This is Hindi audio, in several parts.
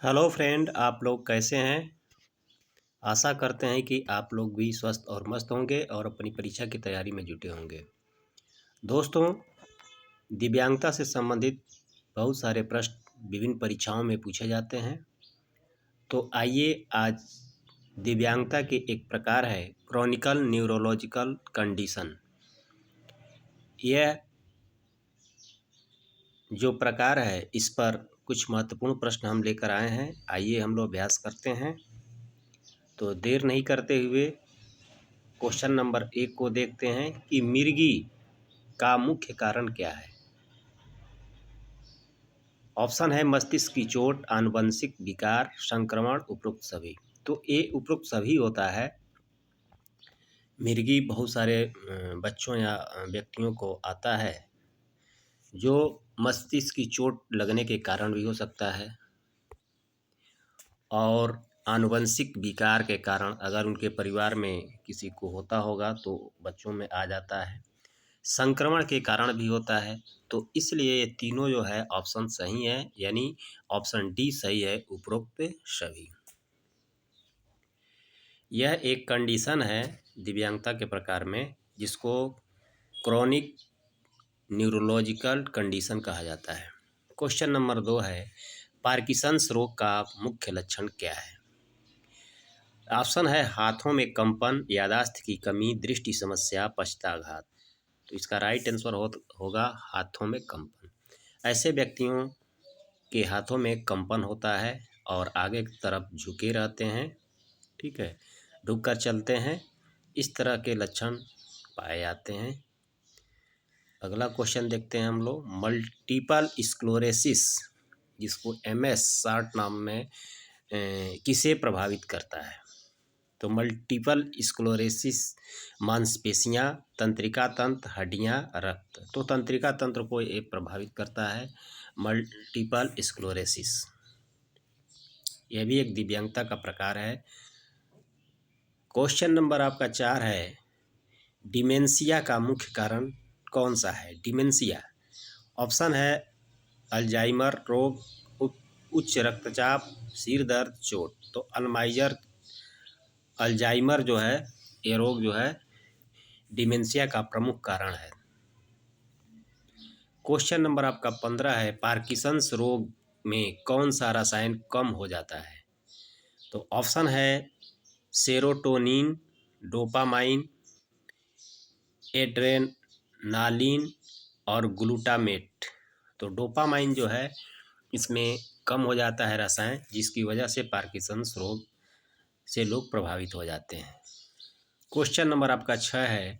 हेलो फ्रेंड, आप लोग कैसे हैं। आशा करते हैं कि आप लोग भी स्वस्थ और मस्त होंगे और अपनी परीक्षा की तैयारी में जुटे होंगे। दोस्तों, दिव्यांगता से संबंधित बहुत सारे प्रश्न विभिन्न परीक्षाओं में पूछे जाते हैं। तो आइए आज दिव्यांगता के एक प्रकार है क्रॉनिकल न्यूरोलॉजिकल कंडीशन। यह जो प्रकार है इस पर कुछ महत्वपूर्ण प्रश्न हम लेकर आए हैं। आइए हम लोग अभ्यास करते हैं। तो देर नहीं करते हुए क्वेश्चन नंबर 1 को देखते हैं कि मिर्गी का मुख्य कारण क्या है। ऑप्शन है मस्तिष्क की चोट, आनुवंशिक विकार, संक्रमण, उपरोक्त सभी। तो ये उपरोक्त सभी होता है। मिर्गी बहुत सारे बच्चों या व्यक्तियों को आता है जो मस्तिष्क की चोट लगने के कारण भी हो सकता है और आनुवंशिक विकार के कारण अगर उनके परिवार में किसी को होता होगा तो बच्चों में आ जाता है। संक्रमण के कारण भी होता है। तो इसलिए ये तीनों जो है ऑप्शन सही है, यानी ऑप्शन डी सही है, उपरोक्त सभी। यह एक कंडीशन है दिव्यांगता के प्रकार में जिसको क्रॉनिक न्यूरोलॉजिकल कंडीशन कहा जाता है। क्वेश्चन नंबर 2 है पार्किंसंस रोग का मुख्य लक्षण क्या है। ऑप्शन है हाथों में कंपन, यादाश्त की कमी, दृष्टि समस्या, पक्षाघात। तो इसका राइट आंसर होगा हाथों में कंपन। ऐसे व्यक्तियों के हाथों में कंपन होता है और आगे की तरफ झुके रहते हैं, ठीक है, झुक कर चलते हैं। इस तरह के लक्षण पाए जाते हैं। अगला क्वेश्चन देखते हैं हम लोग। मल्टीपल स्क्लेरोसिस जिसको एमएस शॉर्ट नाम में किसे प्रभावित करता है। तो मल्टीपल स्क्लेरोसिस मांसपेशियां, तंत्रिका तंत्र, हड्डियां, रक्त। तो तंत्रिका तंत्र को ये प्रभावित करता है मल्टीपल स्क्लेरोसिस। यह भी एक दिव्यांगता का प्रकार है। क्वेश्चन नंबर आपका 4 है डिमेंशिया का मुख्य कारण कौन सा है। डिमेंशिया ऑप्शन है अल्जाइमर रोग, उच्च रक्तचाप, सिर दर्द, चोट। तो अल्जाइमर जो है ये रोग जो है डिमेंशिया का प्रमुख कारण है। क्वेश्चन नंबर आपका 15 है पार्किंसंस रोग में कौन सा रसायन कम हो जाता है। तो ऑप्शन है सेरोटोनिन, डोपामाइन, एड्रेनालिन और ग्लूटामेट। तो डोपामाइन जो है इसमें कम हो जाता है रसायन, जिसकी वजह से पार्किंसंस रोग से लोग प्रभावित हो जाते हैं। क्वेश्चन नंबर आपका 6 है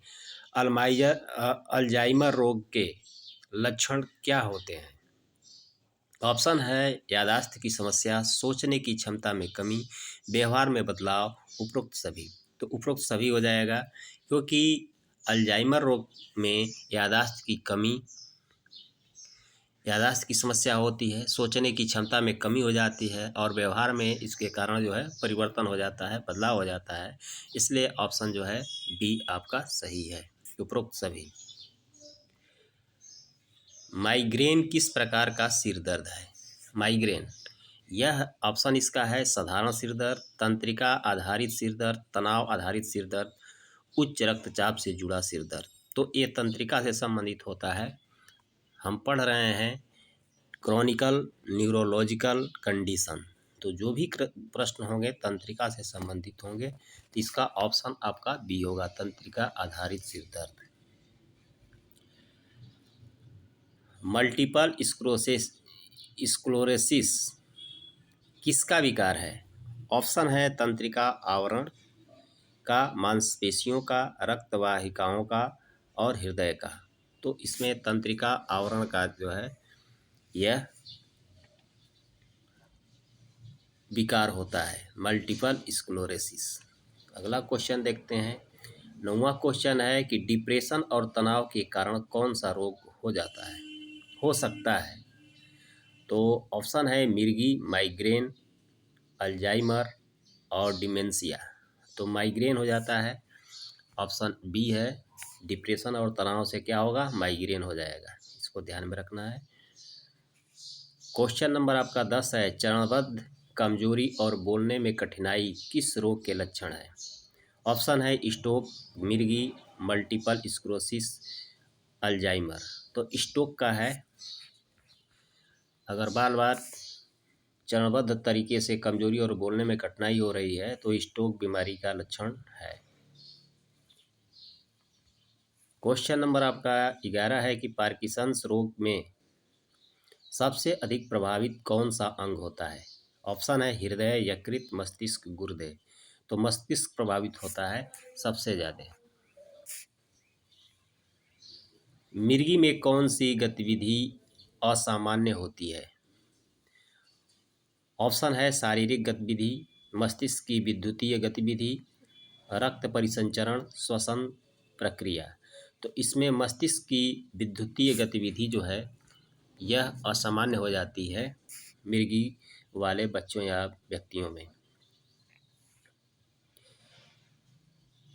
अल्जाइमर रोग के लक्षण क्या होते हैं। ऑप्शन है यादाश्त की समस्या, सोचने की क्षमता में कमी, व्यवहार में बदलाव, उपरोक्त सभी। तो उपरोक्त सभी हो जाएगा क्योंकि अल्जाइमर रोग में यादाश्त की कमी, यादाश्त की समस्या होती है, सोचने की क्षमता में कमी हो जाती है और व्यवहार में इसके कारण जो है परिवर्तन हो जाता है, बदलाव हो जाता है। इसलिए ऑप्शन जो है बी आपका सही है, उपरोक्त सभी। माइग्रेन किस प्रकार का सिर दर्द है। माइग्रेन यह ऑप्शन इसका है साधारण सिर दर्द, तंत्रिका आधारित सिर दर्द, तनाव आधारित सिर दर्द, उच्च रक्तचाप से जुड़ा सिर दर्द। तो ये तंत्रिका से संबंधित होता है। हम पढ़ रहे हैं क्रॉनिकल न्यूरोलॉजिकल कंडीशन। तो जो भी प्रश्न होंगे तंत्रिका से संबंधित होंगे, तो इसका ऑप्शन आपका बी होगा, तंत्रिका आधारित सिर दर्द। मल्टीपल स्क्लेरोसिस किसका विकार है। ऑप्शन है तंत्रिका आवरण का, मांसपेशियों का, रक्त वाहिकाओं का और हृदय का। तो इसमें तंत्रिका आवरण का जो है यह विकार होता है, मल्टीपल स्क्लेरोसिस। अगला क्वेश्चन देखते हैं। 9वां क्वेश्चन है कि डिप्रेशन और तनाव के कारण कौन सा रोग हो सकता है। तो ऑप्शन है मिर्गी, माइग्रेन, अल्जाइमर और डिमेंशिया। तो माइग्रेन हो जाता है, ऑप्शन बी है। डिप्रेशन और तनाव से क्या होगा, माइग्रेन हो जाएगा, इसको ध्यान में रखना है। क्वेश्चन नंबर आपका 10 है चरणबद्ध कमजोरी और बोलने में कठिनाई किस रोग के लक्षण हैं? ऑप्शन है स्ट्रोक, मिर्गी, मल्टीपल स्क्लेरोसिस, अल्जाइमर। तो स्ट्रोक का है, अगर बार बार चरणबद्ध तरीके से कमजोरी और बोलने में कठिनाई हो रही है तो स्ट्रोक बीमारी का लक्षण है। क्वेश्चन नंबर आपका 11 है कि पार्किंसंस रोग में सबसे अधिक प्रभावित कौन सा अंग होता है? ऑप्शन है हृदय, यकृत, मस्तिष्क, गुर्दे। तो मस्तिष्क प्रभावित होता है सबसे ज़्यादा। मिर्गी में कौन सी गतिविधि असामान्य होती है? ऑप्शन है शारीरिक गतिविधि, मस्तिष्क की विद्युतीय गतिविधि, रक्त परिसंचरण, श्वसन प्रक्रिया। तो इसमें मस्तिष्क की विद्युतीय गतिविधि जो है यह असामान्य हो जाती है मिर्गी वाले बच्चों या व्यक्तियों में।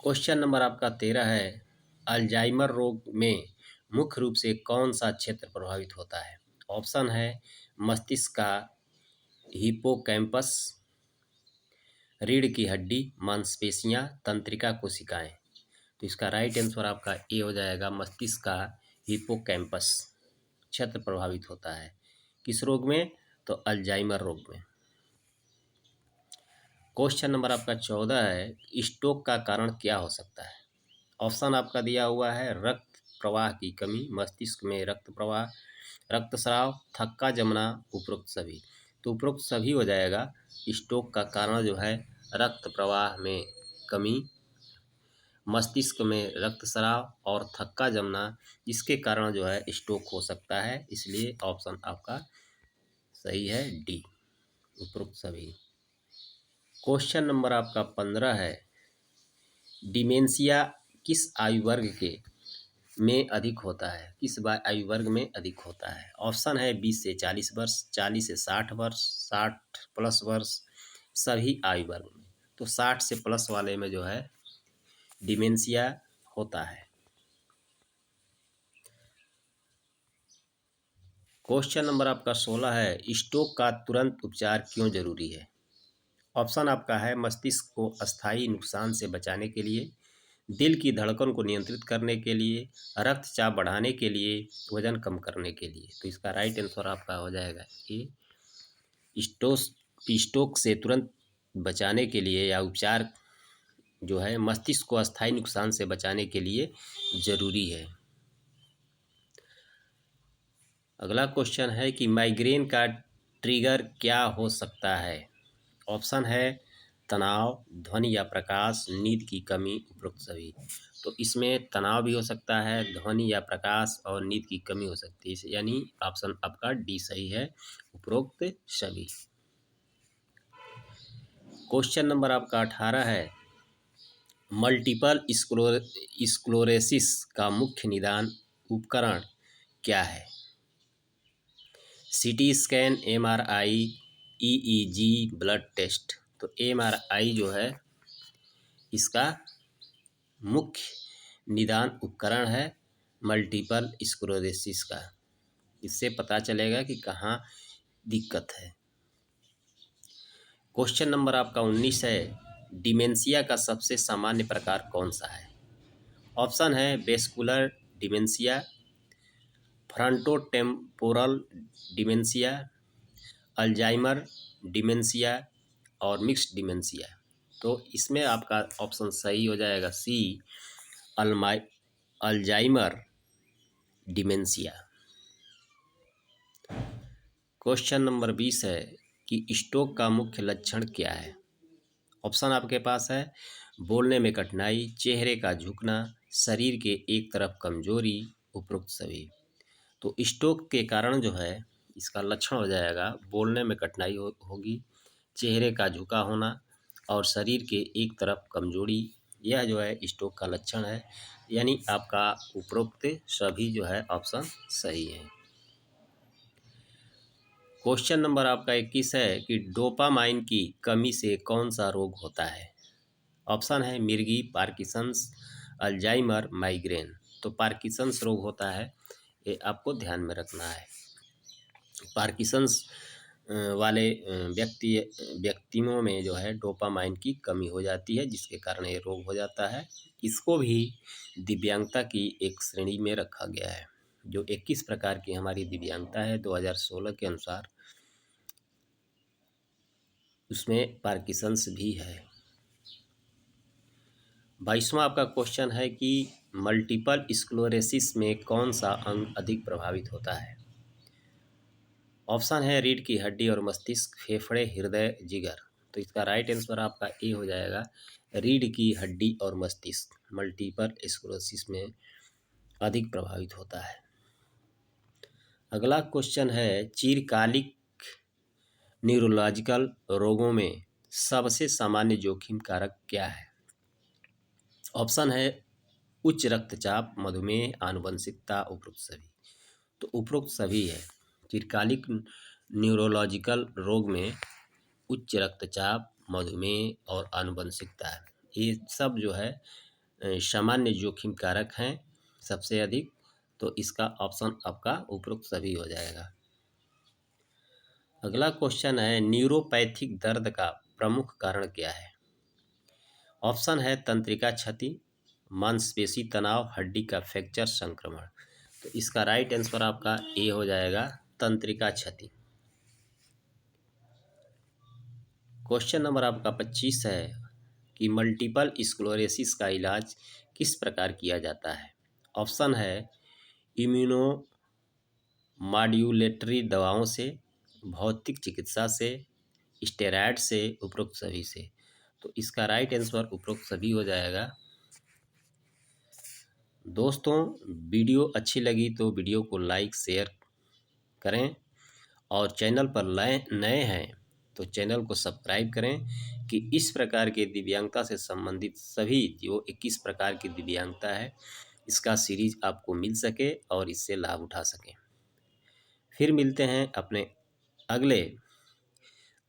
क्वेश्चन नंबर आपका 13 है, अल्जाइमर रोग में मुख्य रूप से कौन सा क्षेत्र प्रभावित होता है? ऑप्शन है मस्तिष्क का हिप्पोकैम्पस, रीढ़ की हड्डी, मांसपेशियां, तंत्रिका कोशिकाएं। तो इसका राइट आंसर आपका ए हो जाएगा, मस्तिष्क का हिप्पोकैम्पस क्षेत्र प्रभावित होता है। किस रोग में? तो अल्जाइमर रोग में। क्वेश्चन नंबर आपका 14 है, स्ट्रोक का कारण क्या हो सकता है? ऑप्शन आपका दिया हुआ है रक्त प्रवाह की कमी, मस्तिष्क में रक्त प्रवाह, रक्तस्राव, थक्का जमना, उपरोक्त सभी। तो उपरोक्त सभी हो जाएगा। स्ट्रोक का कारण जो है रक्त प्रवाह में कमी, मस्तिष्क में रक्तस्राव और थक्का जमना, इसके कारण जो है स्ट्रोक हो सकता है। इसलिए ऑप्शन आपका सही है डी, उपरोक्त सभी। क्वेश्चन नंबर आपका 15 है, डिमेंशिया किस आयु वर्ग के में अधिक होता है? किस आयु वर्ग में अधिक होता है? ऑप्शन है 20 से 40 वर्ष, 40 से 60 वर्ष, 60 प्लस वर्ष, सभी आयु वर्ग में। तो 60 से प्लस वाले में जो है डिमेंशिया होता है। क्वेश्चन नंबर आपका 16 है, स्ट्रोक का तुरंत उपचार क्यों जरूरी है? ऑप्शन आपका है मस्तिष्क को अस्थायी नुकसान से बचाने के लिए, दिल की धड़कन को नियंत्रित करने के लिए, रक्तचाप बढ़ाने के लिए, वजन कम करने के लिए। तो इसका राइट आंसर आपका हो जाएगा ए, स्ट्रोक से तुरंत बचाने के लिए या उपचार जो है मस्तिष्क को अस्थायी नुकसान से बचाने के लिए जरूरी है। अगला क्वेश्चन है कि माइग्रेन का ट्रिगर क्या हो सकता है? ऑप्शन है तनाव, ध्वनि या प्रकाश, नींद की कमी, उपरोक्त सभी। तो इसमें तनाव भी हो सकता है, ध्वनि या प्रकाश और नींद की कमी हो सकती है, यानी ऑप्शन आपका डी सही है, उपरोक्त सभी। क्वेश्चन नंबर आपका 18 है, मल्टीपल स्क्लेरोसिस का मुख्य निदान उपकरण क्या है? CT scan, MRI, EEG, blood test. तो एमआरआई जो है इसका मुख्य निदान उपकरण है मल्टीपल स्क्लेरोसिस का। इससे पता चलेगा कि कहाँ दिक्कत है। क्वेश्चन नंबर आपका 19 है, डिमेंशिया का सबसे सामान्य प्रकार कौन सा है? ऑप्शन है vascular dementia, frontotemporal dementia, Alzheimer dementia और मिक्स्ड डिमेंशिया। तो इसमें आपका ऑप्शन सही हो जाएगा C, Alzheimer dementia. Question number 20 है कि स्ट्रोक का मुख्य लक्षण क्या है? ऑप्शन आपके पास है बोलने में कठिनाई, चेहरे का झुकना, शरीर के एक तरफ कमजोरी, उपरोक्त सभी। तो स्ट्रोक के कारण जो है इसका लक्षण हो जाएगा बोलने में कठिनाई होगी, चेहरे का झुका होना और शरीर के एक तरफ कमजोरी। यह जो है स्ट्रोक का लक्षण है, यानी आपका उपरोक्त सभी जो है ऑप्शन सही है। क्वेश्चन नंबर आपका 21 है कि डोपामाइन की कमी से कौन सा रोग होता है? ऑप्शन है मिर्गी, पार्किंसंस, अल्जाइमर, माइग्रेन। तो पार्किंसंस रोग होता है, ये आपको ध्यान में रखना है। पार्किंसंस वाले व्यक्तियों में जो है डोपामाइन की कमी हो जाती है, जिसके कारण ये रोग हो जाता है। इसको भी दिव्यांगता की एक श्रेणी में रखा गया है। जो 21 प्रकार की हमारी दिव्यांगता है 2016 के अनुसार, उसमें पार्किंसंस भी है। 22वां आपका क्वेश्चन है कि मल्टीपल स्क्लेरोसिस में कौन सा अंग अधिक प्रभावित होता है? ऑप्शन है रीढ़ की हड्डी और मस्तिष्क, फेफड़े, हृदय, जिगर। तो इसका राइट आंसर आपका ए हो जाएगा, रीढ़ की हड्डी और मस्तिष्क मल्टीपल स्क्लेरोसिस में अधिक प्रभावित होता है। अगला क्वेश्चन है चिरकालिक न्यूरोलॉजिकल रोगों में सबसे सामान्य जोखिम कारक क्या है? ऑप्शन है उच्च रक्तचाप, मधुमेह, आनुवंशिकता, उपरोक्त सभी। तो उपरोक्त सभी है। चिरकालिक न्यूरोलॉजिकल रोग में उच्च रक्तचाप, मधुमेह और आनुवंशिकता है, ये सब जो है सामान्य जोखिम कारक हैं सबसे अधिक। तो इसका ऑप्शन आपका उपरोक्त सभी हो जाएगा। अगला क्वेश्चन है न्यूरोपैथिक दर्द का प्रमुख कारण क्या है? ऑप्शन है तंत्रिका क्षति, मांसपेशी तनाव, हड्डी का फ्रैक्चर, संक्रमण। तो इसका राइट आंसर आपका ए हो जाएगा, तंत्रिका क्षति। क्वेश्चन नंबर आपका 25 है कि मल्टीपल स्क्लेरोसिस का इलाज किस प्रकार किया जाता है? ऑप्शन है इम्यूनो मॉड्यूलेटरी दवाओं से, भौतिक चिकित्सा से, स्टेरॉयड से, उपरोक्त सभी से। तो इसका राइट आंसर उपरोक्त सभी हो जाएगा। दोस्तों, वीडियो अच्छी लगी तो वीडियो को लाइक शेयर करें, और चैनल पर नए हैं तो चैनल को सब्सक्राइब करें कि इस प्रकार के दिव्यांगता से संबंधित सभी जो 21 प्रकार की दिव्यांगता है, इसका सीरीज आपको मिल सके और इससे लाभ उठा सकें। फिर मिलते हैं अपने अगले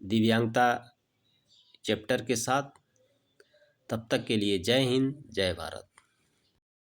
दिव्यांगता चैप्टर के साथ। तब तक के लिए जय हिंद, जय भारत।